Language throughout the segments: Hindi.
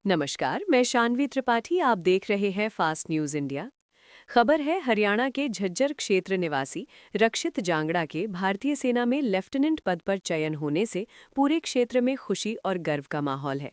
नमस्कार, मैं शान्वी त्रिपाठी। आप देख रहे हैं फास्ट न्यूज इंडिया। खबर है, हरियाणा के झज्जर क्षेत्र निवासी रक्षित जांगड़ा के भारतीय सेना में लेफ्टिनेंट पद पर चयन होने से पूरे क्षेत्र में खुशी और गर्व का माहौल है।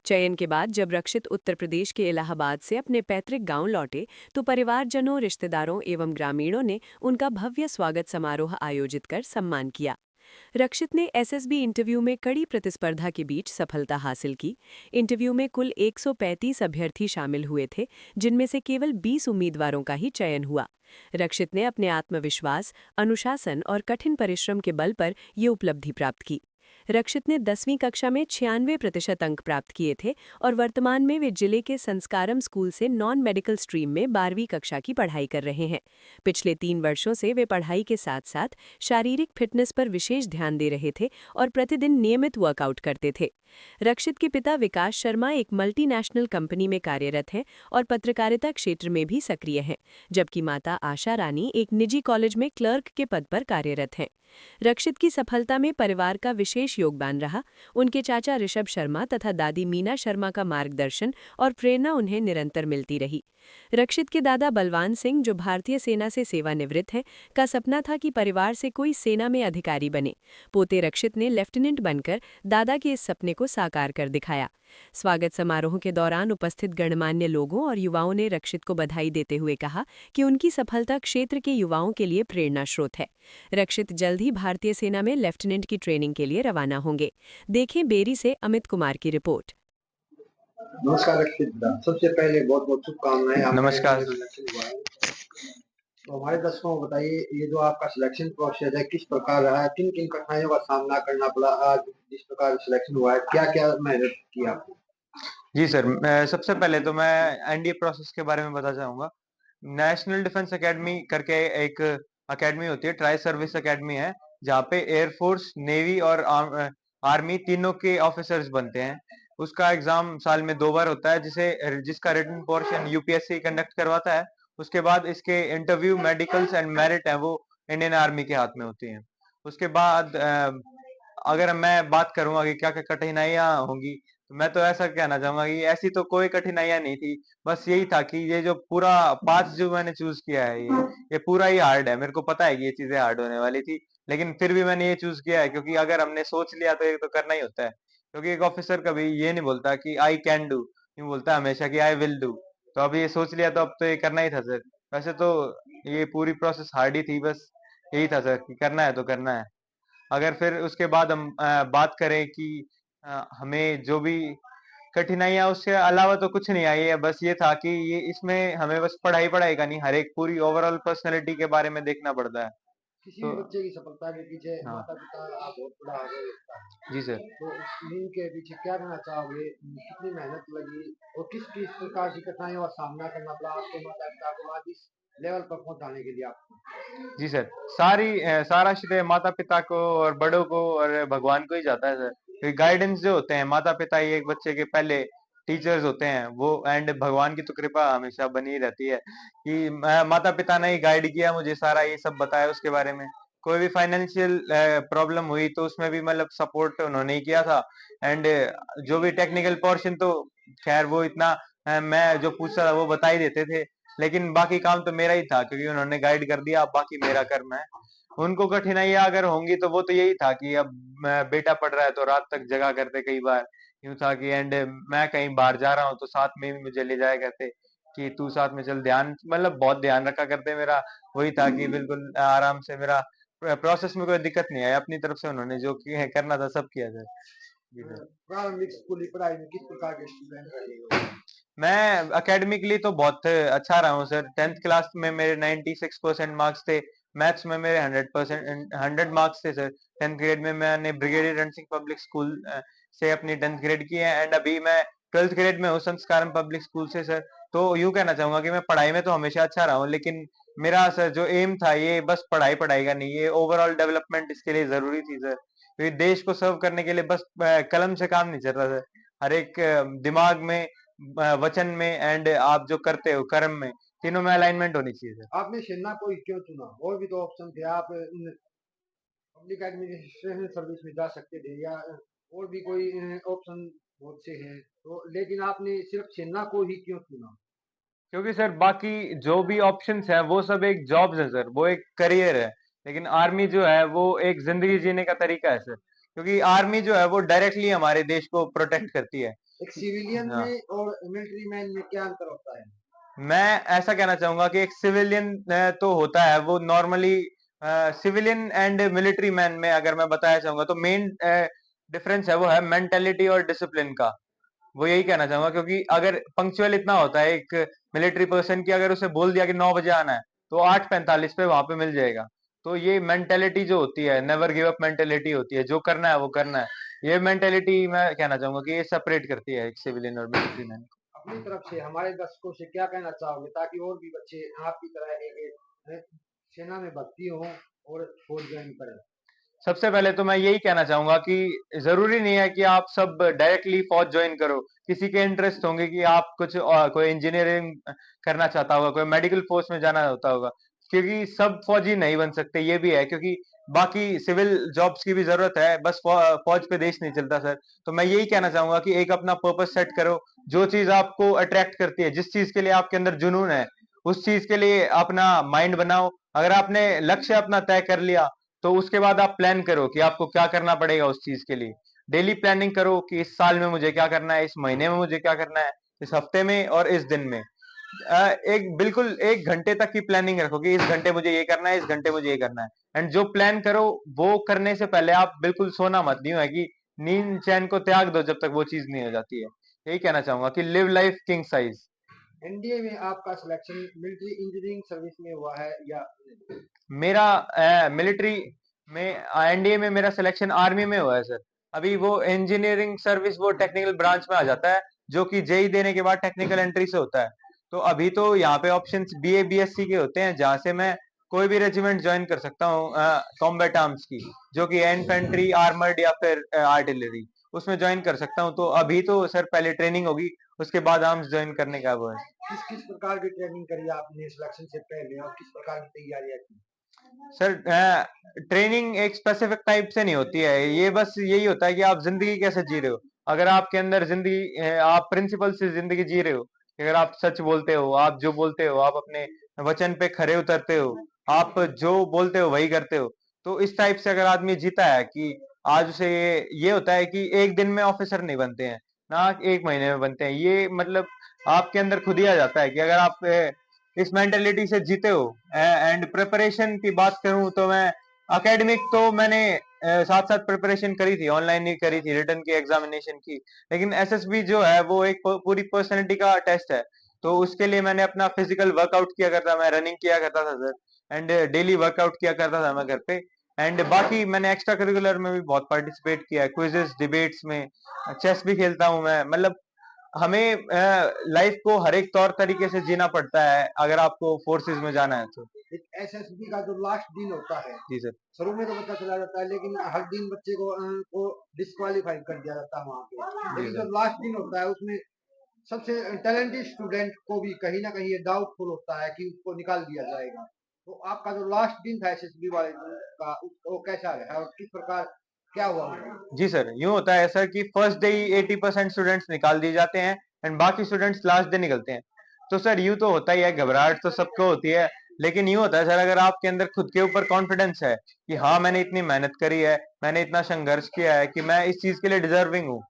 चयन के बाद जब रक्षित उत्तर प्रदेश के इलाहाबाद से अपने पैतृक गांव लौटे तो परिवारजनों, रिश्तेदारों एवं ग्रामीणों ने उनका भव्य स्वागत समारोह आयोजित कर सम्मान किया। रक्षित ने एसएसबी इंटरव्यू में कड़ी प्रतिस्पर्धा के बीच सफलता हासिल की। इंटरव्यू में कुल 135 अभ्यर्थी शामिल हुए थे, जिनमें से केवल 20 उम्मीदवारों का ही चयन हुआ। रक्षित ने अपने आत्मविश्वास, अनुशासन और कठिन परिश्रम के बल पर ये उपलब्धि प्राप्त की। रक्षित ने 10वीं कक्षा में 96% अंक प्राप्त किए थे और वर्तमान में वे जिले के संस्कारम स्कूल से नॉन मेडिकल स्ट्रीम में 12वीं कक्षा की पढ़ाई कर रहे हैं। पिछले 3 वर्षों से वे पढ़ाई के साथ साथ शारीरिक फिटनेस पर विशेष ध्यान दे रहे थे और प्रतिदिन नियमित वर्कआउट करते थे। रक्षित के पिता विकास शर्मा एक मल्टीनेशनल कंपनी में कार्यरत हैं और पत्रकारिता क्षेत्र में भी सक्रिय हैं, जबकि माता आशा रानी एक निजी कॉलेज में क्लर्क के पद पर कार्यरत हैं। रक्षित की सफलता में परिवार का विशेष योगदान रहा। उनके चाचा ऋषभ शर्मा तथा दादी मीना शर्मा का मार्गदर्शन और प्रेरणा उन्हें निरंतर मिलती रही। रक्षित के दादा बलवान सिंह, जो भारतीय सेना से सेवानिवृत्त हैं, का सपना था कि परिवार से कोई सेना में अधिकारी बने। पोते रक्षित ने लेफ्टिनेंट बनकर दादा के इस सपने को साकार कर दिखाया। स्वागत समारोह के दौरान उपस्थित गणमान्य लोगों और युवाओं ने रक्षित को बधाई देते हुए कहा कि उनकी सफलता क्षेत्र के युवाओं के लिए प्रेरणा स्रोत है। रक्षित जल्द ही भारतीय सेना में लेफ्टिनेंट की ट्रेनिंग के लिए रवाना होंगे। देखें बेरी से अमित कुमार की रिपोर्ट। नमस्कार रक्षित दा, सबसे पहले बहुत बहुत शुभकामनाएं। आपका नमस्कार। सिलेक्शन हुआ है, तो हमारे दर्शकों को बताइए, ये जो आपका सिलेक्शन प्रोसेस है किस प्रकार रहा है, किन किन कठिनाइयों का सामना करना पड़ा आज जिस प्रकार सिलेक्शन हुआ है, क्या क्या मेहनत की आपने? जी सर, सबसे पहले तो मैं एनडीए प्रोसेस के बारे में बताना चाहूँगा। नेशनल डिफेंस एकेडमी करके एक एकेडमी होती है, ट्राई सर्विस एकेडमी है, जहाँ पे एयरफोर्स, नेवी और आर्मी तीनों के ऑफिसर्स बनते हैं। उसका एग्जाम साल में 2 बार होता है, जिसका रिटन पोर्शन यूपीएससी कंडक्ट करवाता है। उसके बाद इसके इंटरव्यू, मेडिकल्स एंड मेरिट है वो इंडियन आर्मी के हाथ में होती हैं। उसके बाद अगर मैं बात करूँगा कि क्या-क्या कठिनाइयाँ होंगी, तो मैं तो ऐसा कहना चाहूँगा कि ऐसी तो कोई कठिनाइयाँ नहीं थी। बस यही था कि ये जो पूरा पाथ जो मैंने चूज़ किया है ये पूरा ही हार्ड है। मेरे को पता है कि ये चीज़ें हार्ड होने वाली थी, लेकिन फिर भी मैंने ये चूज़ किया है क्योंकि अगर हमने सोच लिया तो ये तो करना ही होता है। क्योंकि एक ऑफिसर कभी ये नहीं बोलता कि आई कैन डू, यूँ बोलता है हमेशा कि आई विल डू। तो अब ये सोच लिया तो अब तो ये करना ही था सर। वैसे तो ये पूरी प्रोसेस हार्ड ही थी, बस यही था सर कि करना है तो करना है। अगर फिर उसके बाद हम बात करें कि हमें जो भी कठिनाइयाँ उसके अलावा तो कुछ नहीं आई है, बस ये था कि ये इसमें हमें बस पढ़ाई का नहीं, हर एक पूरी ओवरऑल पर्सनैलिटी के बारे में देखना पड़ता है। किसी भी तो बच्चे की सफलता के पीछे हाँ, माता पिता का बहुत बड़ा हाथ होता है, जी सर। तो इनके पीछे क्या कहना चाहोगे, कितनी मेहनत लगी और किस किस प्रकार की कठिनाइयों का सामना करना पड़ा आपको माता पिता को आज इस लेवल पर पहुंचाने के लिए आपको? जी सर, सारा श्रेय माता-पिता को और बड़ों को और भगवान को ही जाता है सर। ये गाइडेंस जो होते हैं, माता-पिता ही एक बच्चे के पहले टीचर्स होते हैं वो, एंड भगवान की तो कृपा हमेशा बनी रहती है कि माता-पिता ने ही गाइड किया मुझे, सारा ये सब बताया उसके बारे में। कोई भी फाइनेंशियल प्रॉब्लम हुई तो उसमें भी मतलब सपोर्ट उन्होंने ही किया था, एंड जो भी टेक्निकल पोर्शन तो खैर वो इतना मैं जो पूछता था वो बता ही देते थे। लेकिन बाकी काम तो मेरा ही था क्योंकि उन्होंने गाइड कर दिया, अब बाकी मेरा कर्म है। उनको कठिनाइयाँ अगर होंगी तो वो तो यही था कि अब बेटा पढ़ रहा है तो रात तक जगा करते कई बार। यूँ था कि एंड मैं कहीं बाहर जा रहा हूँ तो साथ में भी मुझे ले जाया करते कि तू साथ में चल, ध्यान मतलब बहुत ध्यान रखा करते मेरा। वही था कि बिल्कुल आराम से मेरा प्रोसेस में कोई दिक्कत नहीं आई। अपनी तरफ से उन्होंने जो किया करना था सब किया सर। जी सर। प्रारंभिक स्कूली पढ़ाई में किस प्रकार के स्टूडेंट रहे हो? मैं एकेडमिकली तो बहुत अच्छा रहा हूँ सर। 10th क्लास में मेरे 96% मार्क्स थे। मैथ्स में मेरे 100 मार्क्स थे सर। 10th ग्रेड में मैंने brigadier Ransingh Singh public school से अपनी 10th ग्रेड की है, एंड अभी मैं 12th ग्रेड में हूँ संस्कारम पब्लिक स्कूल से सर। तो यूँ कहना चाहूँगा कि मैं पढ़ाई में तो हमेशा अच्छा रहा हूँ, लेकिन मेरा सर जो एम था ये बस पढ़ाई का नहीं, ये ओवरऑल डेवलपमेंट इसके लिए ज़रूरी थी सर। क्योंकि देश को सर्व करने के लिए बस कलम से काम नहीं चल रहा सर। हर एक दिमाग में, वचन में एंड आप जो करते हो कर्म में, तीनों में अलाइनमेंट होनी चाहिए सर। आपने सेना को ही क्यों चुना? और भी तो ऑप्शन थे, आप पब्लिक एडमिनिस्ट्रेशन सर्विस में जा सकते थे या और भी कोई ऑप्शन बहुत से हैं, तो लेकिन आपने सिर्फ सेना को ही क्यों चुना? क्योंकि सर बाकी जो भी ऑप्शंस हैं वो सब एक जॉब्स है सर, वो एक करियर है। लेकिन आर्मी जो है वो एक जिंदगी जीने का तरीका है सर, क्योंकि आर्मी जो है वो डायरेक्टली हमारे देश को प्रोटेक्ट करती है। एक सिविलियन हाँ, में और मिलिट्री मैन में क्या अंतर होता है? मैं ऐसा कहना चाहूंगा कि एक सिविलियन तो होता है वो normally, civilian and military man में अगर मैं बताया चाहूंगा तो मेन डिफरेंस है वो है मेंटेलिटी और डिसिप्लिन का। वो यही कहना चाहूंगा, क्योंकि अगर पंक्चुअल इतना होता है एक मिलिट्री पर्सन की, अगर उसे बोल दिया कि 9 बजे आना है तो 8:45 पे वहां पे मिल जाएगा। तो ये मेंटेलिटी जो होती है, नेवर गिव अप मेंटेलिटी होती है, जो करना है वो करना है। ये मेंटेलिटी मैं कहना चाहूंगा कि ये सेपरेट करती है एक सिविलियन और मिलिट्री मैन। अपनी तरफ से हमारे दर्शकों से क्या कहना चाहोगे ताकि और भी बच्चे आपकी तरह एक सेना में भर्ती हों और फौज ज्वाइन करें? सबसे पहले तो मैं यही कहना चाहूंगा कि जरूरी नहीं है कि आप सब डायरेक्टली फौज ज्वाइन करो। किसी के इंटरेस्ट होंगे कि आप कुछ कोई इंजीनियरिंग करना चाहता होगा, कोई मेडिकल फोर्स में जाना होता होगा, क्योंकि सब फौजी नहीं बन सकते। ये भी है क्योंकि बाकी सिविल जॉब्स की भी जरूरत है, बस फौज पे देश नहीं चलता सर। तो मैं यही कहना चाहूंगा कि एक अपना पर्पस सेट करो, जो चीज आपको अट्रैक्ट करती है, जिस चीज के लिए आपके अंदर जुनून है, उस चीज के लिए अपना माइंड बनाओ। अगर आपने लक्ष्य अपना तय कर लिया तो उसके बाद आप प्लान करो कि आपको क्या करना पड़ेगा उस चीज के लिए। डेली प्लानिंग करो कि इस साल में मुझे क्या करना है, इस महीने में मुझे क्या करना है, इस हफ्ते में और इस दिन में। एक बिल्कुल 1 घंटे तक की प्लानिंग रखो कि इस घंटे मुझे ये करना है, इस घंटे मुझे ये करना है। एंड जो प्लान करो वो करने से पहले आप बिल्कुल सोना मत, यूं है कि नींद चैन को त्याग दो जब तक वो चीज नहीं हो जाती है। यही कहना चाहूंगा कि live life king size. NDA में आपका सिलेक्शन मिलिट्री इंजीनियरिंग सर्विस में हुआ है या मेरा मिलिट्री में, एनडीए में मेरा सिलेक्शन आर्मी में हुआ है सर। अभी वो इंजीनियरिंग सर्विस वो टेक्निकल ब्रांच में आ जाता है, जो कि जेई देने के बाद टेक्निकल एंट्री से होता है। तो अभी तो यहाँ पे ऑप्शंस बीए बीएससी के होते हैं, जहां से मैं कोई भी रेजिमेंट ज्वाइन कर सकता हूँ कॉम्बैट आर्म्स की, जो कि इन्फेंट्री, आर्मर्ड या फिर आर्टिलरी, उसमें ज्वाइन कर सकता हूँ। तो अभी तो सर पहले ट्रेनिंग होगी, उसके बाद आर्म्स ज्वाइन करने का वो है। किस किस प्रकार की ट्रेनिंग करी आपने सिलेक्शन से पहले और किस प्रकार की तैयारियां की? सर ट्रेनिंग एक स्पेसिफिक टाइप से नहीं होती है, ये बस यही होता है कि आप जिंदगी कैसे जी रहे हो। अगर आपके अंदर जिंदगी आप प्रिंसिपल से जिंदगी जी रहे हो, कि अगर आप सच बोलते हो, आप जो बोलते हो, आप अपने वचन पे खरे उतरते हो, आप जो बोलते हो वही करते हो, तो इस टाइप से अगर आदमी जीता है कि आज उसे ये होता है कि एक दिन में ऑफिसर नहीं बनते हैं, ना एक महीने में बनते हैं। ये मतलब आपके अंदर खुद ही आ जाता है कि अगर आप इस मेंटेलिटी से जीते हो। एंड प्रिपरेशन की बात करूं तो मैं एकेडमिक तो मैंने साथ साथ प्रिपरेशन करी थी, ऑनलाइन ही करी थी, रिटर्न की एग्जामिनेशन की। लेकिन एसएसबी जो है वो एक पूरी पर्सनैलिटी का टेस्ट है, तो उसके लिए मैंने अपना फिजिकल वर्कआउट किया करता, मैं रनिंग किया करता था सर, एंड डेली वर्कआउट किया करता था मैं घर पे। एंड बाकी मैंने एक्स्ट्रा करिकुलर में भी बहुत पार्टिसिपेट किया है, क्विजेस, डिबेट्स में, चेस भी खेलता हूं मैं। मतलब हमें लाइफ को हर एक तौर तरीके से जीना पड़ता है अगर आपको फोर्सेस में जाना है तो। एक एसएसबी का जो लास्ट दिन होता है, जी सर। शुरू में तो बच्चा चला जाता है लेकिन हर दिन बच्चे को डिस्क्वालीफाई कर दिया जाता है वहां पे, जी लेकिन जो सर। लास्ट दिन होता है उसमें सबसे टैलेंटेड स्टूडेंट को भी कहीं ना कहीं ये डाउटफुल होता है कि उसको निकाल दिया जाएगा। तो आपका जो लास्ट दिन था एसएसबी वाले दिन का वो कैसा रहा और किस प्रकार क्या हुआ उसमें? जी सर, यूं होता है सर कि फर्स्ट डे ही 80% स्टूडेंट्स निकाल दिए जाते हैं, एंड बाकी स्टूडेंट्स लास्ट डे निकलते हैं। तो सर यूं तो होता ही है, घबराहट तो सबको होती है। लेकिन यूं होता है सर, अगर आपके अंदर खुद के ऊपर कॉन्फिडेंस है कि हाँ मैंने इतनी मेहनत करी है, मैंने इतना संघर्ष किया है कि मैं इस चीज के लिए डिजर्विंग हूँ,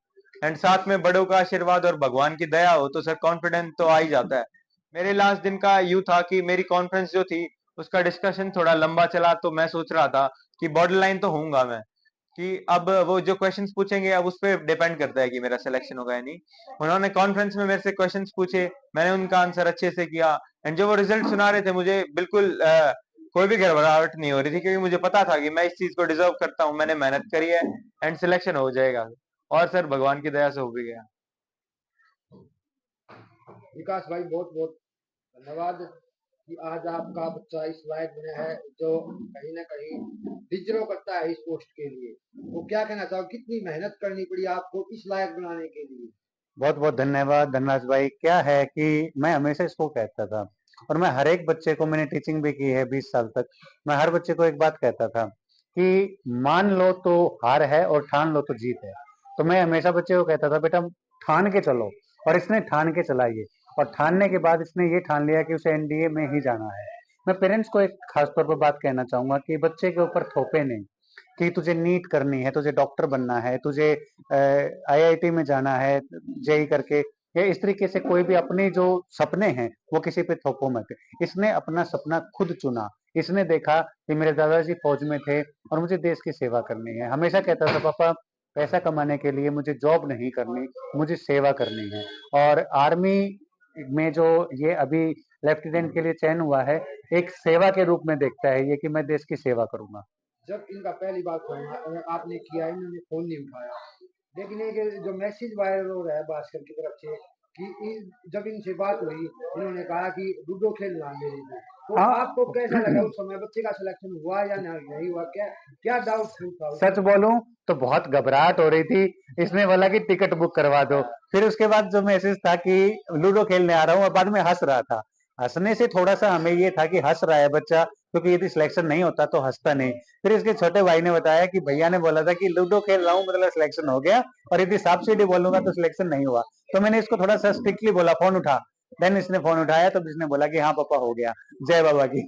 एंड साथ में बड़ों का आशीर्वाद और भगवान की दया हो, तो सर कॉन्फिडेंस तो आ ही जाता है। मेरे लास्ट दिन का यूं था कि मेरी कॉन्फ्रेंस जो थी उसका डिस्कशन थोड़ा लंबा चला, तो मैं सोच रहा था कि बॉर्डर लाइन तो होऊंगा मैं, कि अब वो जो क्वेश्चंस पूछेंगे अब उस पर डिपेंड करता है कि मेरा सिलेक्शन होगा या नहीं। उन्होंने कॉन्फ्रेंस में मेरे से क्वेश्चंस पूछे, मैंने उनका आंसर अच्छे से किया, एंड जो वो रिजल्ट सुना रहे थे मुझे बिल्कुल कोई भी घबराहट नहीं हो रही थी, क्योंकि मुझे पता था कि मैं इस चीज को डिजर्व करता हूँ, मैंने मेहनत करी है, एंड सिलेक्शन हो जाएगा। और सर भगवान की दया से हो भी गया। विकास भाई बहुत बहुत धन्यवाद कि आज आपका बच्चा इस लायक बना है जो कहीं ना कहीं डिजर्व करता है इस पोस्ट के लिए। वो क्या कहना चाहो कितनी मेहनत करनी पड़ी आपको इस लायक बनाने के लिए? बहुत बहुत धन्यवाद धनराज भाई। क्या है कि मैं हमेशा इसको कहता था, और मैं हर एक बच्चे को, मैंने टीचिंग भी की है 20 साल तक, मैं हर बच्चे को एक बात कहता था कि मान लो तो हार है और ठान लो तो जीत है। तो मैं हमेशा बच्चे को कहता था, बेटा ठान के चलो, और इसने ठान के चला ये, और ठानने के बाद इसने ये ठान लिया कि उसे एनडीए में ही जाना है। मैं पेरेंट्स को एक खास तौर पर बात कहना चाहूंगा कि बच्चे के ऊपर थोपे नहीं कि तुझे नीट करनी है, तुझे डॉक्टर बनना है, तुझे आईआईटी में जाना है, जेई करके, या इस तरीके से कोई भी अपने जो सपने हैं वो किसी पे थोपो मत। इसने अपना सपना खुद चुना। इसने देखा कि मेरे दादाजी फौज में थे और मुझे देश की सेवा करनी है। हमेशा कहता था, पापा पैसा कमाने के लिए मुझे जॉब नहीं करनी, मुझे सेवा करनी है। और आर्मी में जो ये अभी लेफ्टिनेंट के लिए चयन हुआ है, एक सेवा के रूप में देखता है ये कि मैं देश की सेवा करूंगा। जब इनका पहली बार फोन आपने किया, इन्होंने फोन नहीं उठाया, लेकिन एक जो मैसेज वायरल हो रहा है भास्कर की तरफ से कि जब इनसे बात हुई, इन्होंने कहा कि लूडो खेलना मेरे लिए, तो हाँ। आपको कैसा लगा उस समय? बच्चे का सिलेक्शन हुआ या नहीं हुआ? क्या क्या डाउट था उस सच समय? बोलूं तो बहुत घबराहट हो रही थी। इसने बोला कि टिकट बुक करवा दो। फिर उसके बाद जो मैसेज था कि लूडो खेलने आ रहा हूँ, और बाद में हंस रहा था। हंसने से थोड़ा सा हमें ये था कि हंस रहा है बच्चा, क्योंकि यदि सिलेक्शन नहीं होता तो हंसता नहीं। फिर इसके छोटे भाई ने बताया कि भैया ने बोला था कि लूडो खेल रहा हूँ मतलब सिलेक्शन हो गया, और यदि सांप सीढ़ी बोलूंगा तो सिलेक्शन नहीं हुआ। तो मैंने इसको थोड़ा सा स्ट्रिक्टली बोला, फोन उठा। देन इसने फोन उठाया, तब इसने बोला कि हाँ पापा हो गया। जय बाबा की।